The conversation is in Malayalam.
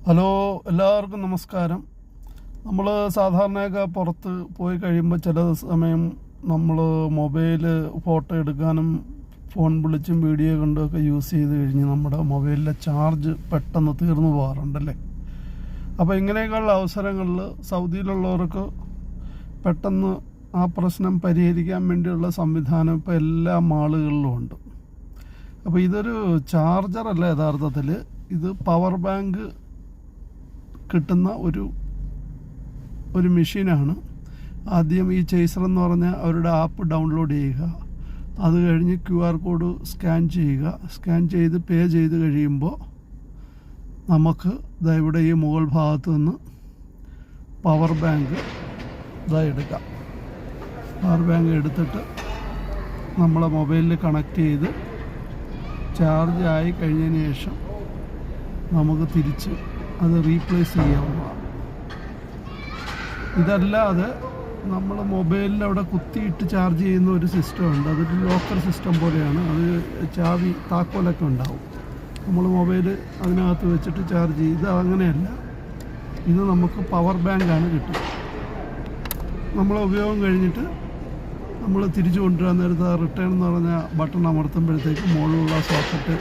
ഹലോ, എല്ലാവർക്കും നമസ്കാരം. നമ്മൾ സാധാരണയൊക്കെ പുറത്ത് പോയി കഴിയുമ്പോൾ ചില സമയം നമ്മൾ മൊബൈൽ ഫോട്ടോ എടുക്കാനും ഫോൺ വിളിച്ചും വീഡിയോ കണ്ടുമൊക്കെ യൂസ് ചെയ്ത് കഴിഞ്ഞ് നമ്മുടെ മൊബൈലിലെ ചാർജ് പെട്ടെന്ന് തീർന്നു പോകാറുണ്ടല്ലേ. അപ്പോൾ ഇങ്ങനെയൊക്കെയുള്ള അവസരങ്ങളിൽ സൗദിയിലുള്ളവർക്ക് പെട്ടെന്ന് ആ പ്രശ്നം പരിഹരിക്കാൻ വേണ്ടിയുള്ള സംവിധാനം ഇപ്പോൾ എല്ലാ മാളുകളിലും ഉണ്ട്. അപ്പോൾ ഇതൊരു ചാർജറല്ല, യഥാർത്ഥത്തിൽ ഇത് പവർ ബാങ്ക് കിട്ടുന്ന ഒരു മെഷീനാണ്. ആദ്യം ഈ ചേസർ എന്ന് പറഞ്ഞ അവരുടെ ആപ്പ് ഡൗൺലോഡ് ചെയ്യുക. അത് കഴിഞ്ഞ് QR കോഡ് സ്കാൻ ചെയ്യുക. സ്കാൻ ചെയ്ത് പേ ചെയ്ത് കഴിയുമ്പോൾ നമുക്ക് ഇവിടെ ഈ മുകൾ ഭാഗത്ത് നിന്ന് പവർ ബാങ്ക് എടുക്കാം. പവർ ബാങ്ക് എടുത്തിട്ട് നമ്മളെ മൊബൈലിൽ കണക്ട് ചെയ്ത് ചാർജ് ആയി കഴിഞ്ഞതിന് ശേഷം നമുക്ക് തിരിച്ച് അത് റീപ്ലേസ് ചെയ്യാവുന്നതാണ്. ഇതല്ലാതെ നമ്മൾ മൊബൈലിൽ അവിടെ കുത്തിയിട്ട് ചാർജ് ചെയ്യുന്ന ഒരു സിസ്റ്റം ഉണ്ട്. അതൊരു ലോക്കർ സിസ്റ്റം പോലെയാണ്. അത് ചാവി താക്കോലൊക്കെ ഉണ്ടാവും. നമ്മൾ മൊബൈൽ അതിനകത്ത് വെച്ചിട്ട് ചാർജ് ചെയ്യും. ഇത് അങ്ങനെയല്ല. ഇത് നമുക്ക് പവർ ബാങ്കാണ് കിട്ടുക. നമ്മളെ ഉപയോഗം കഴിഞ്ഞിട്ട് നമ്മൾ തിരിച്ചു കൊണ്ടുവരാൻ നേരത്ത് റിട്ടേൺ എന്ന് പറഞ്ഞ ബട്ടൺ അമർത്തുമ്പോഴത്തേക്ക് മുകളിലുള്ള സോക്കറ്റ്